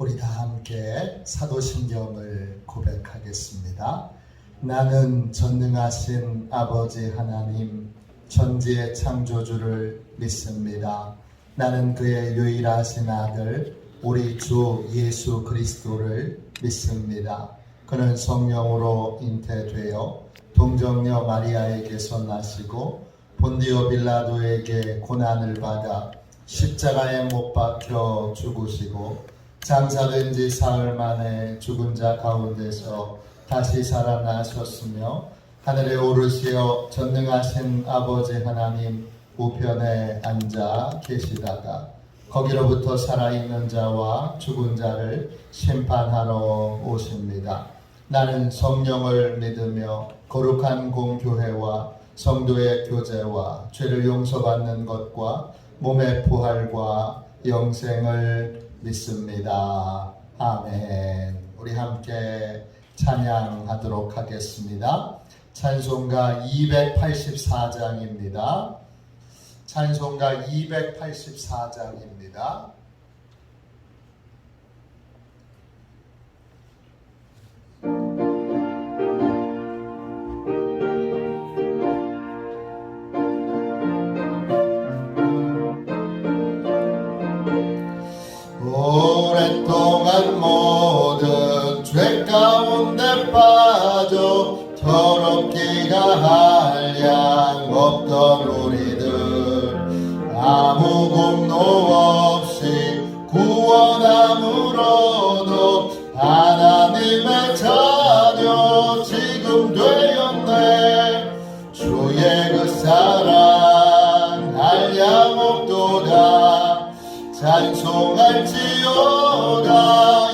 우리 다 함께 사도신경을 고백하겠습니다. 나는 전능하신 아버지 하나님 천지의 창조주를 믿습니다. 나는 그의 유일하신 아들 우리 주 예수 그리스도를 믿습니다. 그는 성령으로 잉태되어 동정녀 마리아에게서 나시고 본디오 빌라도에게 고난을 받아 십자가에 못 박혀 죽으시고 장사된 지 사흘 만에 죽은 자 가운데서 다시 살아나셨으며 하늘에 오르시어 전능하신 아버지 하나님 우편에 앉아 계시다가 거기로부터 살아있는 자와 죽은 자를 심판하러 오십니다. 나는 성령을 믿으며 거룩한 공교회와 성도의 교제와 죄를 용서받는 것과 몸의 부활과 영생을 믿습니다. 아멘. 우리 함께 찬양하도록 하겠습니다. 찬송가 284장입니다. 찬송가 284장입니다. 오랫동안 모든 죄 가운데 빠져 더럽기가 한량 없던 우리들 아무 공로 없이 구원함으로도 하나님의 자녀 지금 되었네. 주의 그 사랑 한량 없도다. 찬송할지어다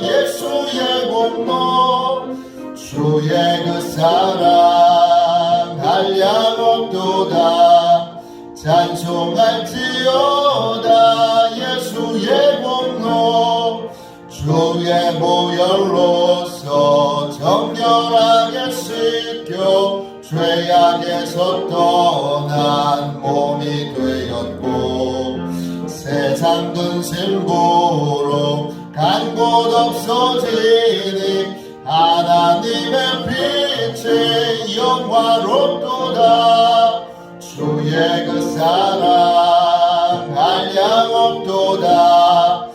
예수의 공로 주의 그 사랑 한량 없도다. 찬송할지어다 예수의 공로 주의 보혈로서 정결하게 씻겨 죄악에서 떠난 몸이 되었고 세상 근심부로 간 곳 없어지니 하나님의 빛이 영화롭도다. 주의 그 사랑 한량 없도다.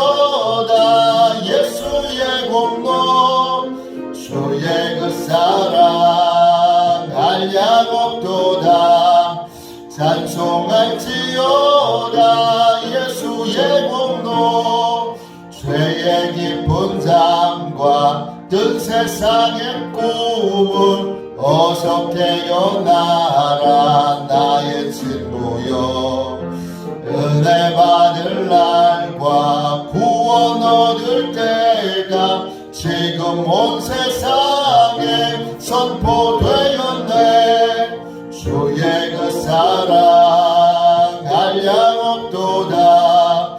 찬송할지어다 예수의 공로 주의 그 사랑 한량 없도다. 찬송할지어다 예수의 공로 죄의 깊은 잠과 뜬 세상의 꿈을 어서 깨어나라 나의 친구여. 은혜 받을 날과 구원 얻을 때가 지금 온 세상에 선포되었네. 주의 그 사랑 한량 없도다.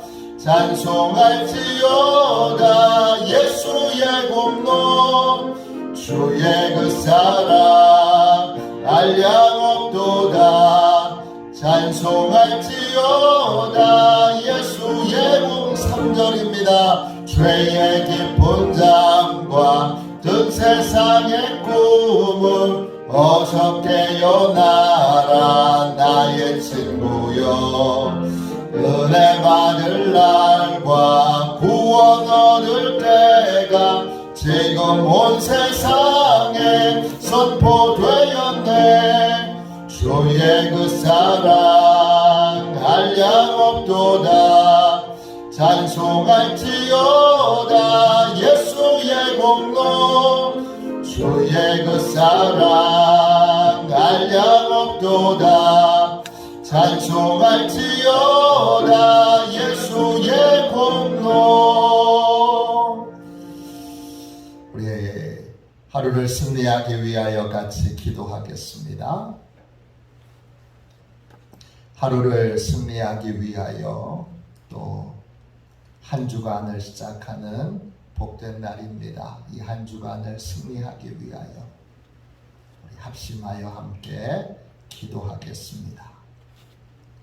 찬송할지어다 예수의 공로 주의 그 사랑 한량 없도다. 찬송할지어다 예수의 공로 3절입니다. 죄의 깊은 잠과 뜬 세상의 꿈을 어서 깨어나라 나의 친구여. 은혜 받을 날과 구원 얻을 때가 지금 온 세상에 선포되었네. 주의 그 사랑 한량 없도다. 찬송할지어다 예수의 공로 주의 그 사랑 한량 없도다. 찬송할지어다 예수의 공로. 우리 하루를 승리하기 위하여 같이 기도하겠습니다. 하루를 승리하기 위하여 또 한 주간을 시작하는 복된 날입니다. 이 한 주간을 승리하기 위하여 우리 합심하여 함께 기도하겠습니다.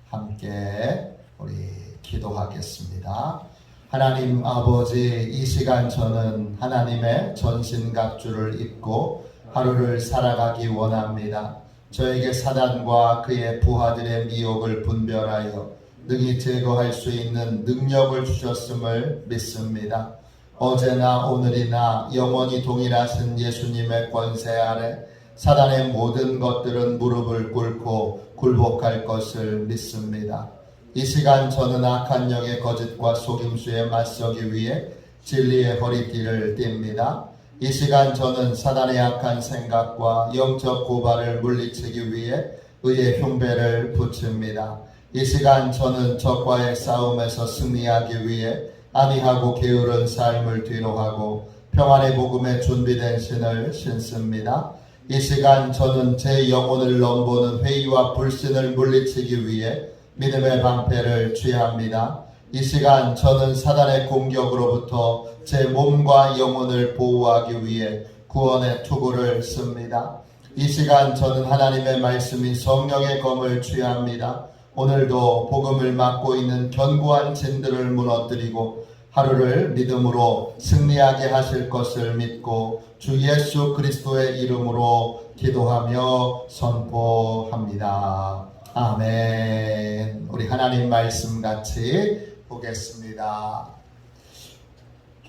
함께 우리 기도하겠습니다. 하나님 아버지, 이 시간 저는 하나님의 전신갑주를 입고 하루를 살아가기 원합니다. 저에게 사단과 그의 부하들의 미혹을 분별하여 능히 제거할 수 있는 능력을 주셨음을 믿습니다. 어제나 오늘이나 영원히 동일하신 예수님의 권세 아래 사단의 모든 것들은 무릎을 꿇고 굴복할 것을 믿습니다. 이 시간 저는 악한 영의 거짓과 속임수에 맞서기 위해 진리의 허리띠를 띱니다. 이 시간 저는 사단의 악한 생각과 영적 고발을 물리치기 위해 의의 흉배를 붙입니다. 이 시간 저는 적과의 싸움에서 승리하기 위해 안이하고 게으른 삶을 뒤로하고 평안의 복음에 준비된 신을 신습니다. 이 시간 저는 제 영혼을 넘보는 회의와 불신을 물리치기 위해 믿음의 방패를 취합니다. 이 시간 저는 사단의 공격으로부터 제 몸과 영혼을 보호하기 위해 구원의 투구를 씁니다. 이 시간 저는 하나님의 말씀인 성령의 검을 취합니다. 오늘도 복음을 맡고 있는 견고한 진들을 무너뜨리고 하루를 믿음으로 승리하게 하실 것을 믿고 주 예수 그리스도의 이름으로 기도하며 선포합니다. 아멘. 우리 하나님 말씀 같이 보겠습니다.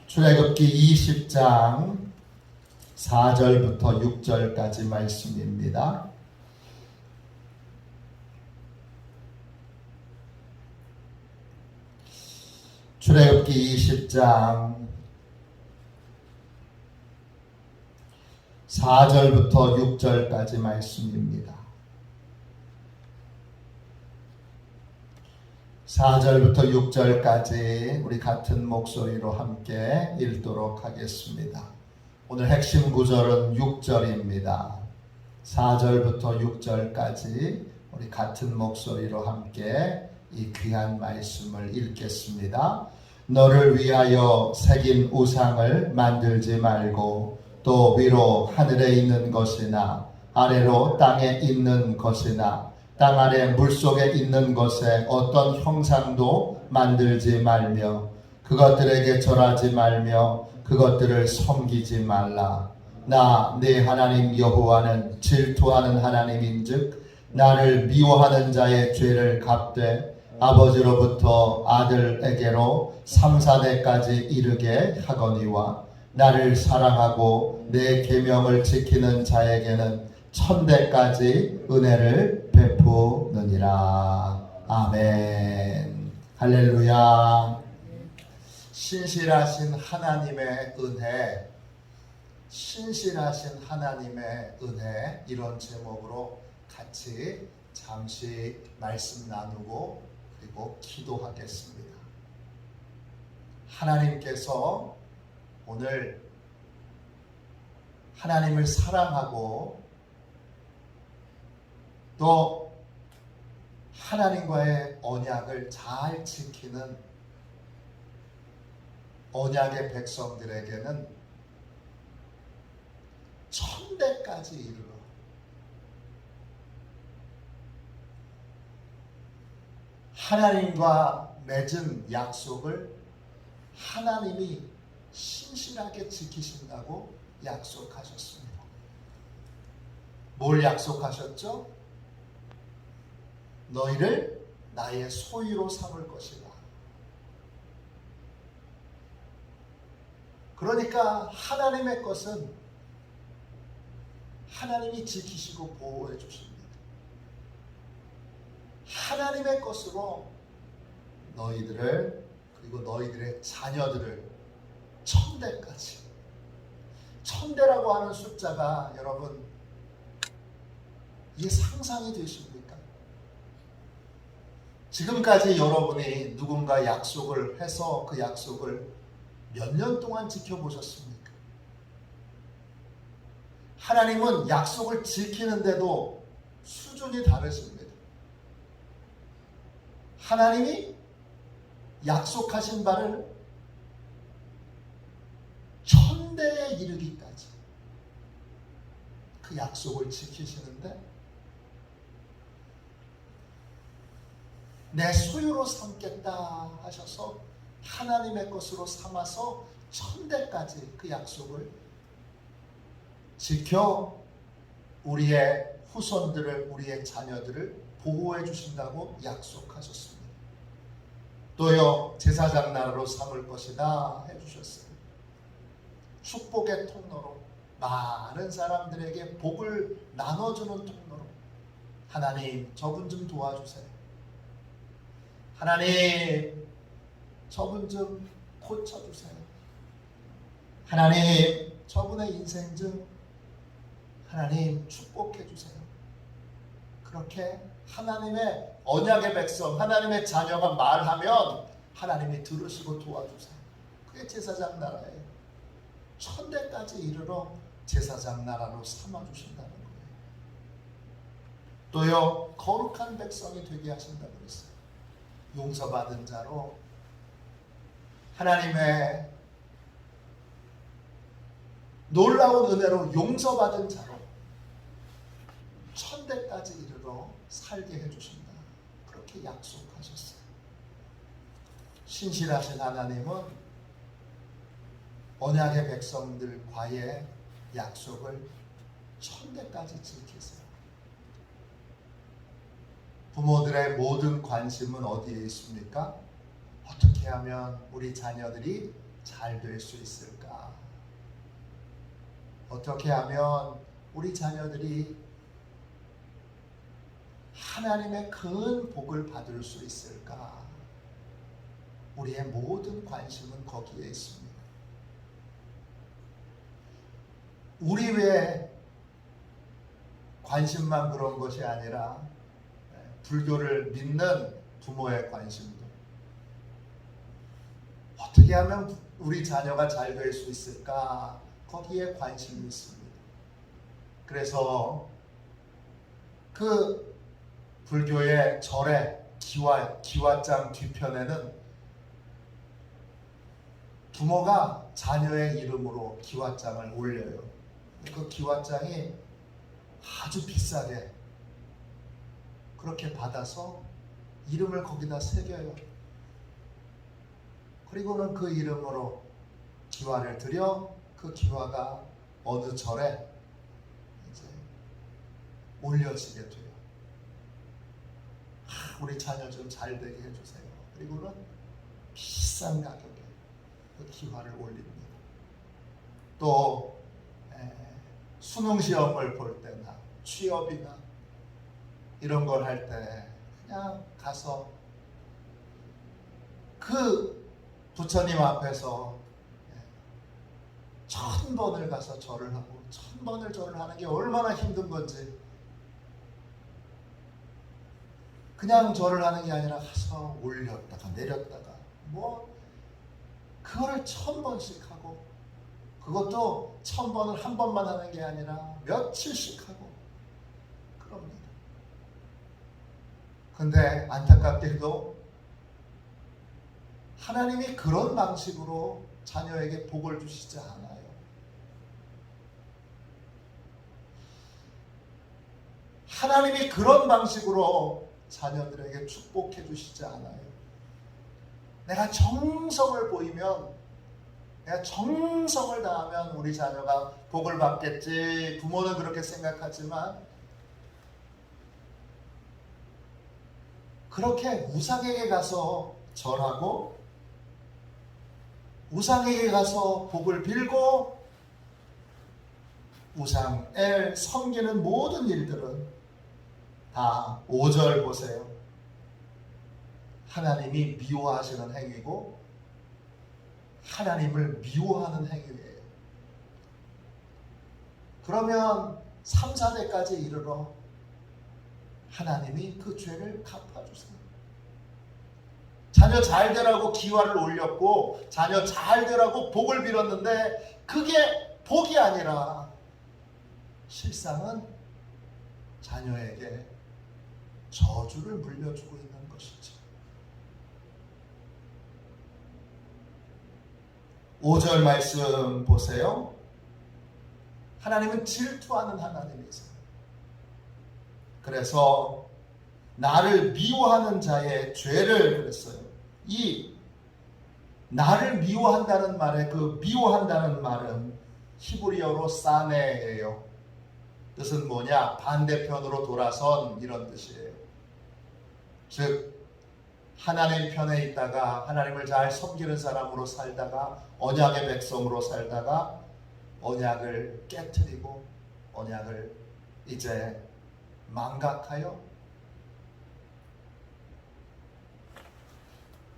출애굽기 20장 4절부터 6절까지 말씀입니다. 출애굽기 20장 4절부터 6절까지 말씀입니다. 4절부터 6절까지 우리 같은 목소리로 함께 읽도록 하겠습니다. 오늘 핵심 구절은 6절입니다. 4절부터 6절까지 우리 같은 목소리로 함께 이 귀한 말씀을 읽겠습니다. 너를 위하여 새긴 우상을 만들지 말고 또 위로 하늘에 있는 것이나 아래로 땅에 있는 것이나 땅 아래 물속에 있는 것에 어떤 형상도 만들지 말며 그것들에게 절하지 말며 그것들을 섬기지 말라. 나 네 하나님 여호와는 질투하는 하나님인즉 나를 미워하는 자의 죄를 갚되 아버지로부터 아들에게로 3, 4대까지 이르게 하거니와 나를 사랑하고 내 계명을 지키는 자에게는 1000대까지 은혜를 베푸느니라. 아멘. 할렐루야. 신실하신 하나님의 은혜, 신실하신 하나님의 은혜, 이런 제목으로 같이 잠시 말씀 나누고 그리고 기도하겠습니다. 하나님께서 오늘 하나님을 사랑하고 또 하나님과의 언약을 잘 지키는 언약의 백성들에게는 1000대까지 이르러 하나님과 맺은 약속을 하나님이 신실하게 지키신다고 약속하셨습니다. 뭘 약속하셨죠? 너희를 나의 소유로 삼을 것이다. 그러니까 하나님의 것은 하나님이 지키시고 보호해 주십니다. 하나님의 것으로 너희들을 그리고 너희들의 자녀들을 1000대까지, 1000대라고 하는 숫자가 여러분 이게 상상이 되십니까? 지금까지 여러분이 누군가 약속을 해서 그 약속을 몇 년 동안 지켜보셨습니까? 하나님은 약속을 지키는데도 수준이 다르십니다. 하나님이 약속하신 바를 1000대에 이르기까지 그 약속을 지키시는데 내 소유로 삼겠다 하셔서 하나님의 것으로 삼아서 천대까지 그 약속을 지켜 우리의 후손들을, 우리의 자녀들을 보호해 주신다고 약속하셨습니다. 또요, 제사장 나라로 삼을 것이다 해주셨어요. 축복의 통로로, 많은 사람들에게 복을 나눠주는 통로로, 하나님 저분 좀 도와주세요. 하나님 저분 좀 고쳐주세요. 하나님 저분의 인생 좀 하나님 축복해 주세요. 그렇게 하나님의 언약의 백성, 하나님의 자녀가 말하면 하나님이 들으시고 도와주세요. 그게 제사장 나라예요. 천대까지 이르러 제사장 나라로 삼아주신다는 거예요. 또요, 거룩한 백성이 되게 하신다고 그랬어요. 용서받은 자로, 하나님의 놀라운 은혜로 용서받은 자로 천대까지 이르러 살게 해주신다. 그렇게 약속하셨어요. 신실하신 하나님은 언약의 백성들과의 약속을 천대까지 지키세요. 부모들의 모든 관심은 어디에 있습니까? 어떻게 하면 우리 자녀들이 잘 될 수 있을까? 어떻게 하면 우리 자녀들이 하나님의 큰 복을 받을 수 있을까? 우리의 모든 관심은 거기에 있습니다. 우리 외에 관심만 그런 것이 아니라 불교를 믿는 부모의 관심도, 어떻게 하면 우리 자녀가 잘 될 수 있을까? 거기에 관심이 있습니다. 그래서 그 불교의 절의 기와장 뒤편에는 부모가 자녀의 이름으로 기와장을 올려요. 그 기와장이 아주 비싸게 그렇게 받아서 이름을 거기다 새겨요. 그리고는 그 이름으로 기와를 드려 그 기와가 어느 절에 이제 올려지게 돼요. 우리 자녀 좀 잘 되게 해주세요. 그리고는 비싼 가격에 그 기와를 올립니다. 또 수능 시험을 볼 때나 취업이나 이런 걸 할 때 그냥 가서 그 부처님 앞에서 1000번을 가서 절을 하고 1000번을 절을 하는 게 얼마나 힘든 건지, 그냥 절을 하는 게 아니라 가서 올렸다가 내렸다가 그거를 1000번씩 하고, 그것도 1000번을 한 번만 하는 게 아니라 며칠씩 하고 그럽니다. 근데 안타깝게도 하나님이 그런 방식으로 자녀에게 복을 주시지 않아요. 하나님이 그런 방식으로 자녀들에게 축복해 주시지 않아요. 내가 정성을 보이면, 내가 정성을 다하면 우리 자녀가 복을 받겠지, 부모는 그렇게 생각하지만 그렇게 우상에게 가서 절하고 우상에게 가서 복을 빌고 우상을 섬기는 모든 일들은 다 5절 보세요. 하나님이 미워하시는 행위고 하나님을 미워하는 행위예요. 그러면 3, 4대까지 이르러 하나님이 그 죄를 갚아주세요. 자녀 잘 되라고 기와를 올렸고 자녀 잘 되라고 복을 빌었는데 그게 복이 아니라 실상은 자녀에게 저주를 물려주고 있는 것이죠. 5절 말씀 보세요. 하나님은 질투하는 하나님이세요. 그래서 나를 미워하는 자의 죄를 그랬어요. 이 나를 미워한다는 말에 그 미워한다는 말은 히브리어로 사네예요. 뜻은 뭐냐? 반대편으로 돌아선 이런 뜻이에요. 즉 하나님 편에 있다가 하나님을 잘 섬기는 사람으로 살다가 언약의 백성으로 살다가 언약을 깨트리고 언약을 이제 망각하여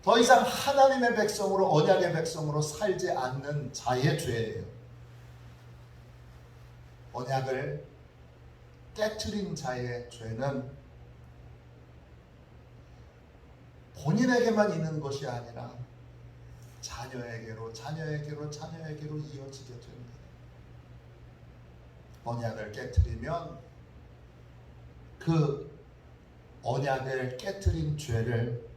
더 이상 하나님의 백성으로 언약의 백성으로 살지 않는 자의 죄예요. 언약을 깨트린 자의 죄는 본인에게만 있는 것이 아니라 자녀에게로 이어지게 됩니다. 언약을 깨트리면 그 언약을 깨트린 죄를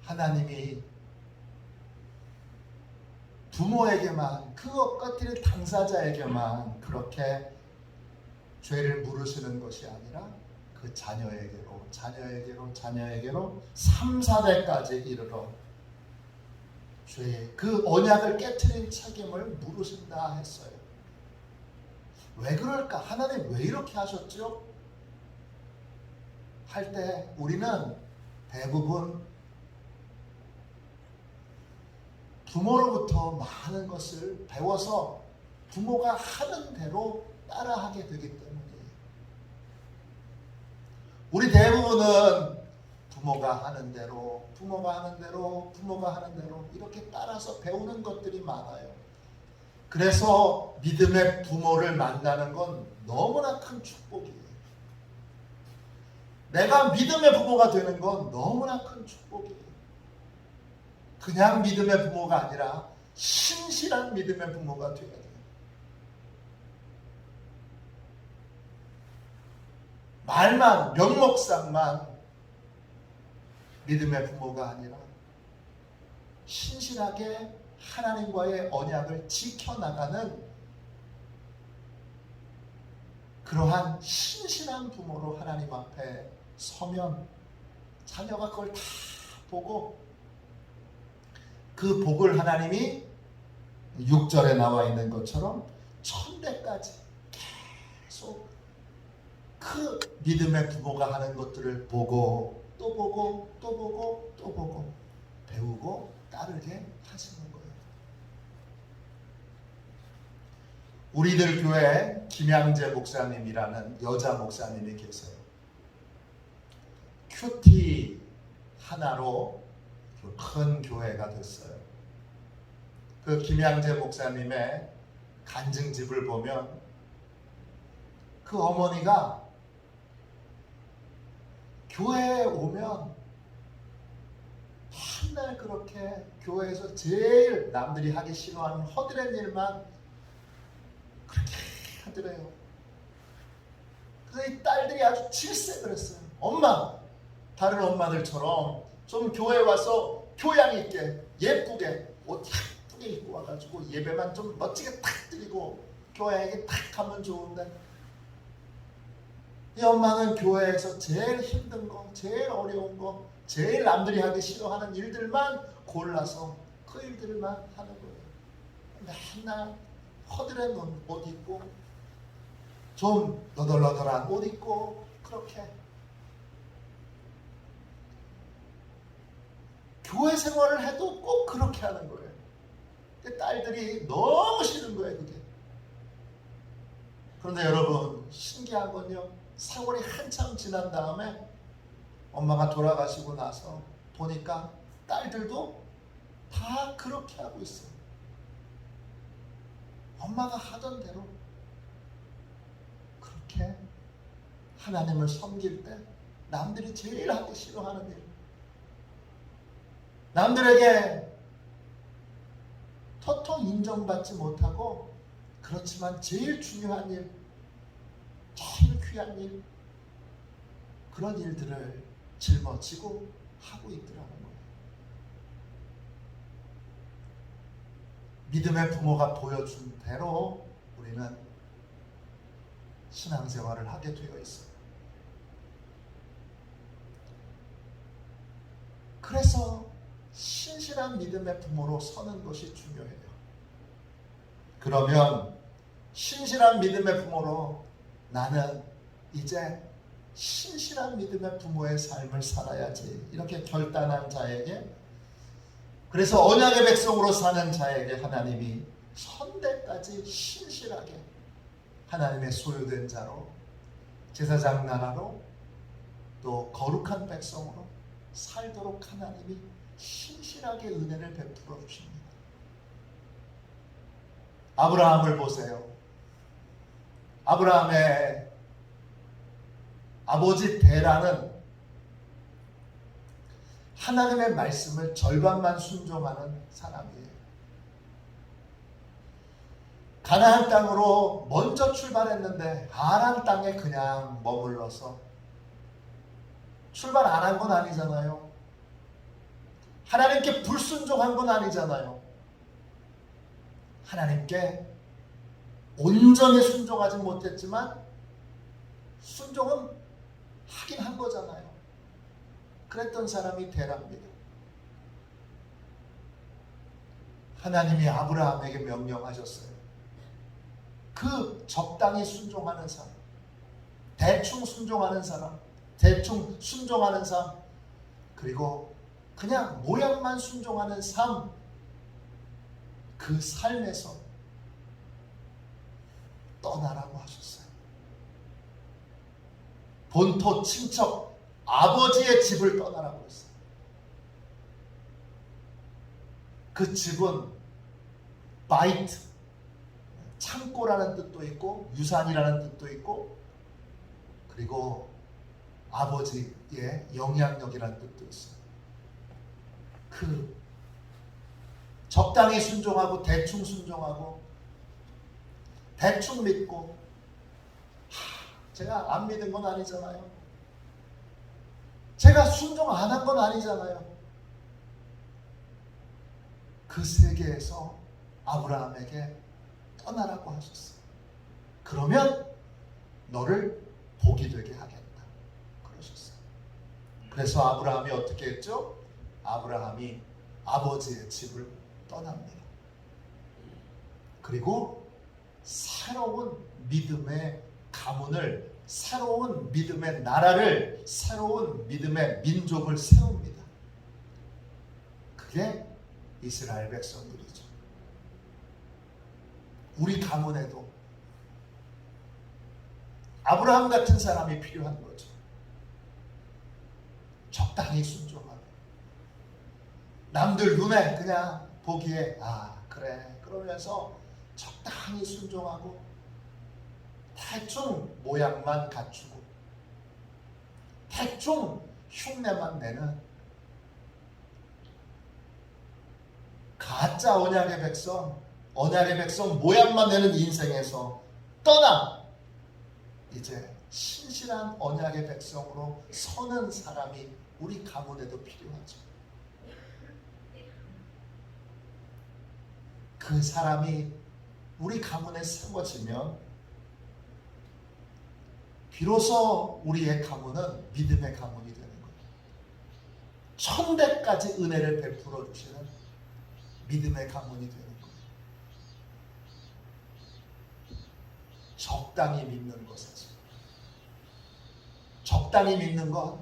하나님이 부모에게만, 그것 깨트린 당사자에게만 그렇게 죄를 물으시는 것이 아니라 그 자녀에게로 3, 4대까지 이르러 죄의 그 언약을 깨트린 책임을 물으신다 했어요. 왜 그럴까? 하나님 왜 이렇게 하셨죠? 할 때 우리는 대부분 부모로부터 많은 것을 배워서 부모가 하는 대로 따라하게 되기 때문이에요. 우리 대부분은 부모가 하는 대로 이렇게 따라서 배우는 것들이 많아요. 그래서 믿음의 부모를 만나는 건 너무나 큰 축복이에요. 내가 믿음의 부모가 되는 건 너무나 큰 축복이에요. 그냥 믿음의 부모가 아니라 신실한 믿음의 부모가 되어야 돼요. 말만, 명목상만 믿음의 부모가 아니라 신실하게 하나님과의 언약을 지켜나가는 그러한 신실한 부모로 하나님 앞에 서면 자녀가 그걸 다 보고 그 복을 하나님이 6절에 나와 있는 것처럼 1000대까지 계속 그 믿음의 부모가 하는 것들을 보고 또 보고 배우고 따르게 하시는 거예요. 우리들 교회에 김양재 목사님이라는 여자 목사님이 계세요. 큐티 하나로 큰 교회가 됐어요. 그 김양재 목사님의 간증집을 보면 그 어머니가 교회에 오면 맨날 그렇게 교회에서 제일 남들이 하기 싫어하는 허드렛 일만 그렇게 하더래요. 그래서 이 딸들이 아주 질색을 했어요. 엄마, 다른 엄마들처럼 좀 교회 와서 교양 있게 예쁘게 옷 예쁘게 입고 와가지고 예배만 좀 멋지게 탁 드리고 교회에 탁 가면 좋은데, 이 엄마는 교회에서 제일 힘든 거, 제일 어려운 거, 제일 남들이 하기 싫어하는 일들만 골라서 그 일들만 하는 거예요. 맨날 허드렛 옷 입고 좀 너덜너덜한 옷 입고 그렇게 교회 생활을 해도 꼭 그렇게 하는 거예요. 딸들이 너무 싫은 거예요, 그게. 그런데 여러분, 신기한 건요, 세월이 한참 지난 다음에 엄마가 돌아가시고 나서 보니까 딸들도 다 그렇게 하고 있어요. 엄마가 하던 대로 그렇게 하나님을 섬길 때 남들이 제일 하기 싫어하는 일, 남들에게 토통 인정받지 못하고 그렇지만 제일 중요한 일, 제일 귀한 일, 그런 일들을 짊어지고 하고 있더라는 거예요. 믿음의 부모가 보여준 대로 우리는 신앙생활을 하게 되어 있어요. 그래서 신실한 믿음의 부모로 서는 것이 중요해요. 그러면 신실한 믿음의 부모로 나는 이제 신실한 믿음의 부모의 삶을 살아야지, 이렇게 결단한 자에게, 그래서 언약의 백성으로 사는 자에게 하나님이 선대까지 신실하게 하나님의 소유된 자로, 제사장 나라로, 또 거룩한 백성으로 살도록 하나님이 신실하게 은혜를 베풀어 주십니다. 아브라함을 보세요. 아브라함의 아버지 데라는 하나님의 말씀을 절반만 순종하는 사람이에요. 가나안 땅으로 먼저 출발했는데 하란 땅에 그냥 머물러서, 출발 안 한 건 아니잖아요. 하나님께 불순종한 건 아니잖아요. 하나님께 온전히 순종하지 못했지만 순종은 하긴 한 거잖아요. 그랬던 사람이 데라입니다. 하나님이 아브라함에게 명령하셨어요. 그 적당히 순종하는 사람, 대충 순종하는 사람, 대충 순종하는 삶, 그리고 그냥 모양만 순종하는 삶, 그 삶에서 떠나라고 하셨어요. 본토 친척 아버지의 집을 떠나라고 했어요. 그 집은 바이트, 창고라는 뜻도 있고 유산이라는 뜻도 있고, 그리고 아버지의 영향력이라는 뜻도 있어요. 그 적당히 순종하고 대충 순종하고 대충 믿고, 제가 안 믿은 건 아니잖아요. 제가 순종 안 한 건 아니잖아요. 그 세계에서 아브라함에게 떠나라고 하셨어요. 그러면 너를 복이 되게 하겠다 그러셨어요. 그래서 아브라함이 어떻게 했죠? 아브라함이 아버지의 집을 떠납니다. 그리고 새로운 믿음의 가문을, 새로운 믿음의 나라를, 새로운 믿음의 민족을 세웁니다. 그게 이스라엘 백성들이죠. 우리 가문에도 아브라함 같은 사람이 필요한 거죠. 적당히 순종하고, 남들 눈에 그냥 보기에 그래 그러면서 적당히 순종하고, 대충 모양만 갖추고 대충 흉내만 내는 가짜 언약의 백성 모양만 내는 인생에서 떠나 이제 신실한 언약의 백성으로 서는 사람이 우리 가문에도 필요하죠. 그 사람이 우리 가문에 세워지면 비로소 우리의 가문은 믿음의 가문이 되는 거예요. 천대까지 은혜를 베풀어 주시는 믿음의 가문이 되는 거예요. 적당히 믿는 것이죠. 적당히 믿는 것,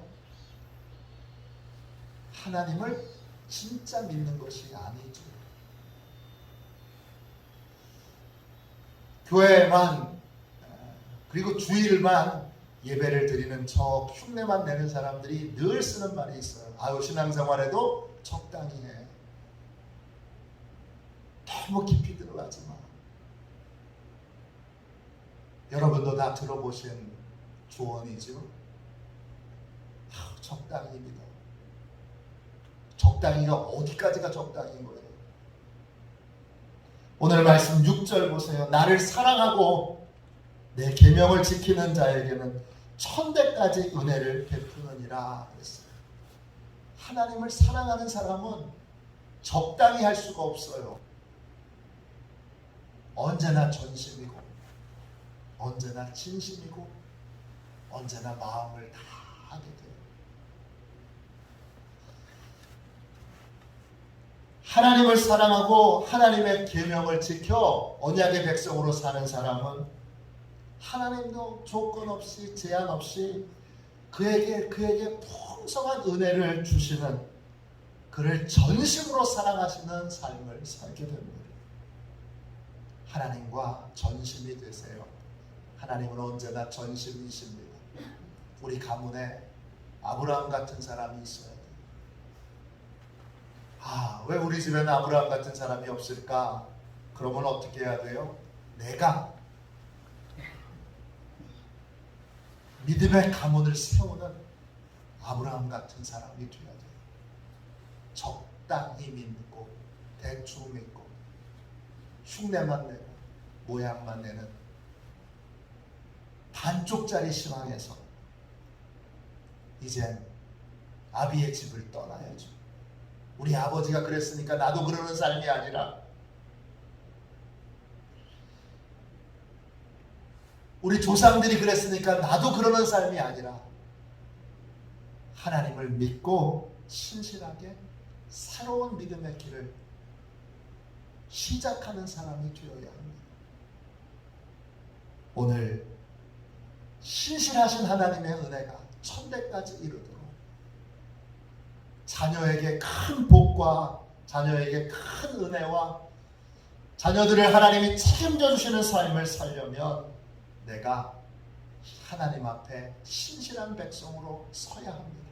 하나님을 진짜 믿는 것이 아니죠. 교회만, 그리고 주일만 예배를 드리는 저 흉내만 내는 사람들이 늘 쓰는 말이 있어요. 신앙생활에도 적당히 해. 너무 깊이 들어가지 마. 여러분도 다 들어보신 조언이죠. 적당히 믿어. 적당히가 어디까지가 적당인 거예요? 오늘 말씀 6절 보세요. 나를 사랑하고 내 계명을 지키는 자에게는 천대까지 은혜를 베푸느니라 그랬어요. 하나님을 사랑하는 사람은 적당히 할 수가 없어요. 언제나 전심이고, 언제나 진심이고, 언제나 마음을 다 하게 돼요. 하나님을 사랑하고 하나님의 계명을 지켜 언약의 백성으로 사는 사람은 하나님도 조건 없이 제한 없이 그에게 풍성한 은혜를 주시는, 그를 전심으로 사랑하시는 삶을 살게 됩니다. 하나님과 전심이 되세요. 하나님은 언제나 전심이십니다. 우리 가문에 아브라함 같은 사람이 있어야 돼요. 왜 우리 집에는 아브라함 같은 사람이 없을까? 그러면 어떻게 해야 돼요? 내가 믿음의 가문을 세우는 아브라함 같은 사람이 되어야 돼요. 적당히 믿고 대충 믿고 흉내만 내고 모양만 내는 반쪽짜리 신앙에서 이젠 아비의 집을 떠나야죠. 우리 아버지가 그랬으니까 나도 그러는 삶이 아니라, 우리 조상들이 그랬으니까 나도 그러는 삶이 아니라, 하나님을 믿고 신실하게 새로운 믿음의 길을 시작하는 사람이 되어야 합니다. 오늘 신실하신 하나님의 은혜가 천대까지 이르도록 자녀에게 큰 복과 자녀에게 큰 은혜와 자녀들을 하나님이 책임져 주시는 삶을 살려면 내가 하나님 앞에 신실한 백성으로 서야 합니다.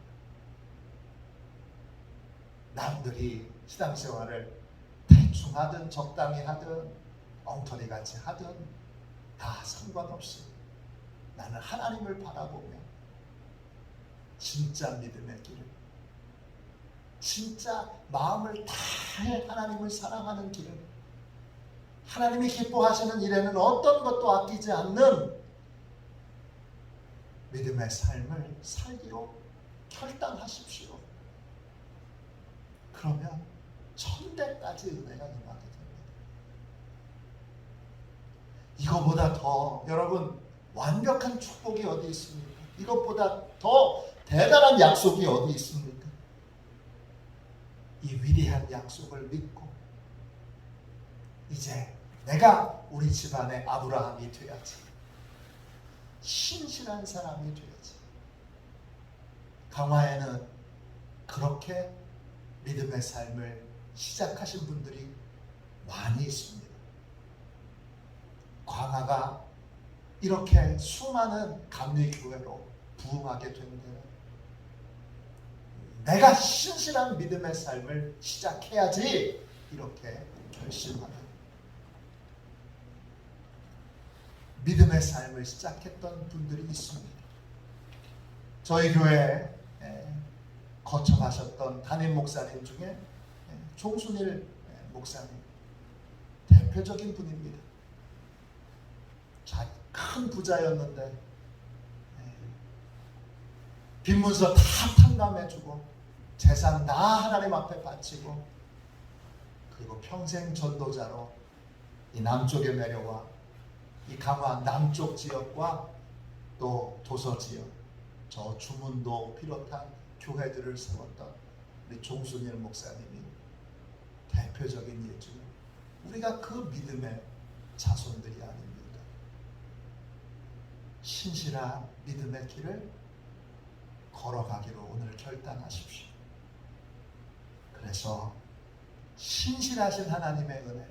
남들이 신앙생활을 대충 하든 적당히 하든 엉터리같이 하든 다 상관없이 나는 하나님을 바라보며 진짜 믿음의 길을, 진짜 마음을 다해 하나님을 사랑하는 길을, 하나님이 기뻐하시는 일에는 어떤 것도 아끼지 않는 믿음의 삶을 살기로 결단하십시오. 그러면 천대까지 은혜가 임하게 됩니다. 이거보다 더 여러분 완벽한 축복이 어디 있습니까? 이것보다 더 대단한 약속이 어디 있습니까? 이 위대한 약속을 믿고 이제 내가 우리 집안의 아브라함이 되어야지, 신실한 사람이 되어야지. 강화에는 그렇게 믿음의 삶을 시작하신 분들이 많이 있습니다. 광화가 이렇게 수많은 감리교회로 부흥하게 된 데는 내가 신실한 믿음의 삶을 시작해야지 이렇게 결심하는, 믿음의 삶을 시작했던 분들이 있습니다. 저희 교회에 거쳐가셨던 담임 목사님 중에 종순일 목사님 대표적인 분입니다. 큰 부자였는데 빈문서 다 탕감해주고 재산 다 하나님 앞에 바치고, 그리고 평생 전도자로 이 남쪽의 매료와 이 강화 남쪽 지역과 또 도서 지역, 저 주문도 비롯한 교회들을 세웠던 우리 종순일 목사님이 대표적인 예죠. 우리가 그 믿음의 자손들이 아닙니다. 신실한 믿음의 길을 걸어가기로 오늘 결단하십시오. 그래서 신실하신 하나님의 은혜,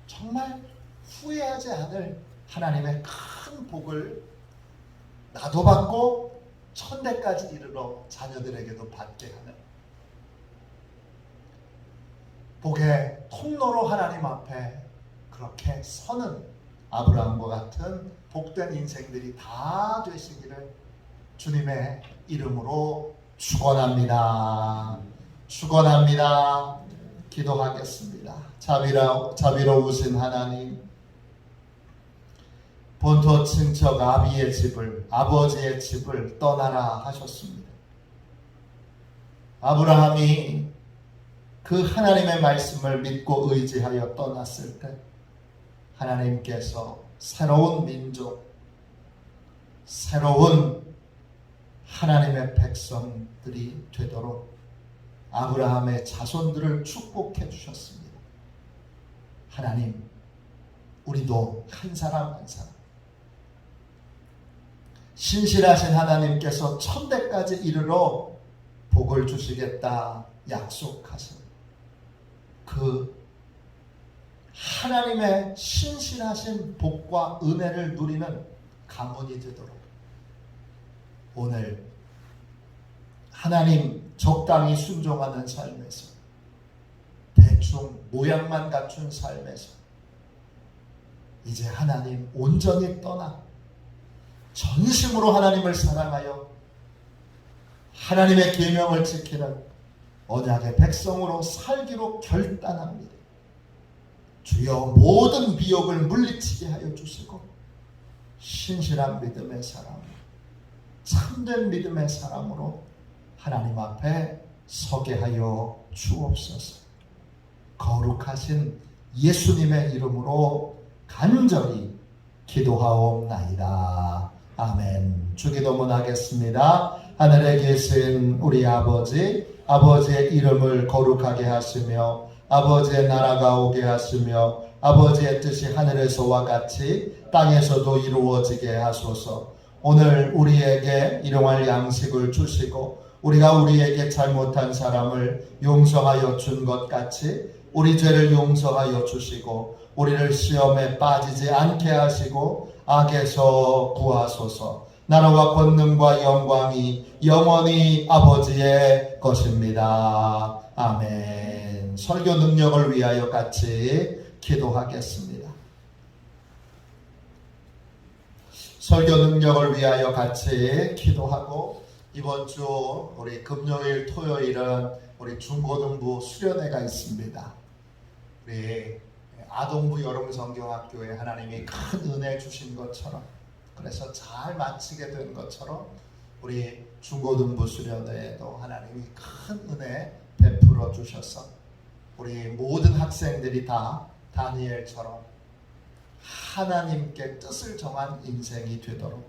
정말 후회하지 않을 하나님의 큰 복을 나도 받고 천대까지 이르러 자녀들에게도 받게 하는 복의 통로로 하나님 앞에 그렇게 서는 아브라함과 같은 복된 인생들이 다 되시기를 주님의 이름으로 축원합니다. 축원합니다. 기도하겠습니다. 자비로우신 하나님, 본토 친척 아비의 집을, 아버지의 집을 떠나라 하셨습니다. 아브라함이 그 하나님의 말씀을 믿고 의지하여 떠났을 때 하나님께서 새로운 민족, 새로운 하나님의 백성들이 되도록 아브라함의 자손들을 축복해 주셨습니다. 하나님, 우리도 한 사람 한 사람 신실하신 하나님께서 천대까지 이르러 복을 주시겠다 약속하신 그 하나님의 신실하신 복과 은혜를 누리는 가문이 되도록 오늘 하나님 적당히 순종하는 삶에서 대충 모양만 갖춘 삶에서 이제 하나님 온전히 떠나 전심으로 하나님을 사랑하여 하나님의 계명을 지키는 언약의 백성으로 살기로 결단합니다. 주여 모든 미혹을 물리치게 하여 주시고 신실한 믿음의 사람, 참된 믿음의 사람으로 하나님 앞에 서게 하여 주옵소서. 거룩하신 예수님의 이름으로 간절히 기도하옵나이다. 아멘. 주기도문 하겠습니다. 하늘에 계신 우리 아버지, 아버지의 이름을 거룩하게 하시며 아버지의 나라가 오게 하시며 아버지의 뜻이 하늘에서와 같이 땅에서도 이루어지게 하소서. 오늘 우리에게 일용할 양식을 주시고 우리가 우리에게 잘못한 사람을 용서하여 준 것 같이 우리 죄를 용서하여 주시고 우리를 시험에 빠지지 않게 하시고 악에서 구하소서. 나라와 권능과 영광이 영원히 아버지의 것입니다. 아멘. 설교 능력을 위하여 같이 기도하겠습니다. 설교 능력을 위하여 같이 기도하고 이번 주 우리 금요일 토요일은 우리 중고등부 수련회가 있습니다. 우리 아동부 여름성경학교에 하나님이 큰 은혜 주신 것처럼 그래서 잘 마치게 된 것처럼 우리 중고등부 수련회에도 하나님이 큰 은혜 베풀어 주셔서 우리 모든 학생들이 다 다니엘처럼 하나님께 뜻을 정한 인생이 되도록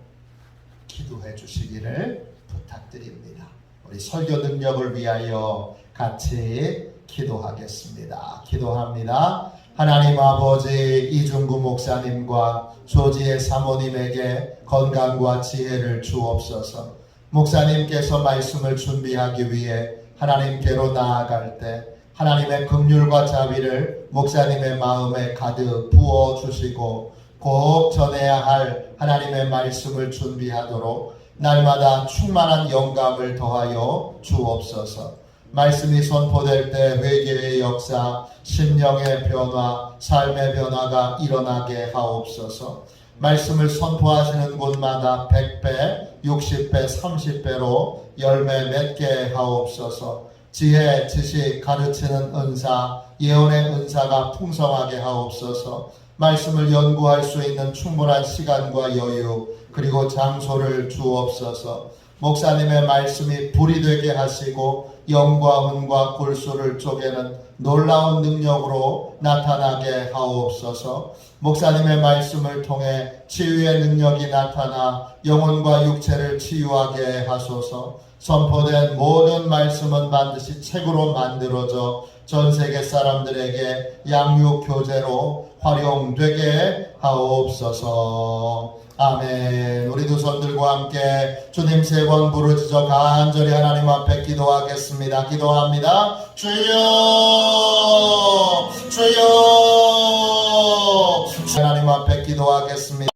기도해 주시기를 부탁드립니다. 우리 설교 능력을 위하여 같이 기도하겠습니다. 기도합니다. 하나님 아버지, 이중구 목사님과 조지의 사모님에게 건강과 지혜를 주옵소서. 목사님께서 말씀을 준비하기 위해 하나님께로 나아갈 때 하나님의 긍휼과 자비를 목사님의 마음에 가득 부어주시고 꼭 전해야 할 하나님의 말씀을 준비하도록 날마다 충만한 영감을 더하여 주옵소서. 말씀이 선포될 때 회개의 역사, 심령의 변화, 삶의 변화가 일어나게 하옵소서. 말씀을 선포하시는 곳마다 100배, 60배, 30배로 열매 맺게 하옵소서. 지혜, 지식, 가르치는 은사, 예언의 은사가 풍성하게 하옵소서. 말씀을 연구할 수 있는 충분한 시간과 여유, 그리고 장소를 주옵소서. 목사님의 말씀이 불이 되게 하시고 영과 혼과 골수를 쪼개는 놀라운 능력으로 나타나게 하옵소서. 목사님의 말씀을 통해 치유의 능력이 나타나 영혼과 육체를 치유하게 하소서. 선포된 모든 말씀은 반드시 책으로 만들어져 전 세계 사람들에게 양육 교재로 활용되게 하옵소서. 아멘. 우리 두 손 들고 함께 주님 세 번 부르짖어 간절히 하나님 앞에 기도하겠습니다. 기도합니다. 주여, 주여. 하나님 앞에 기도하겠습니다.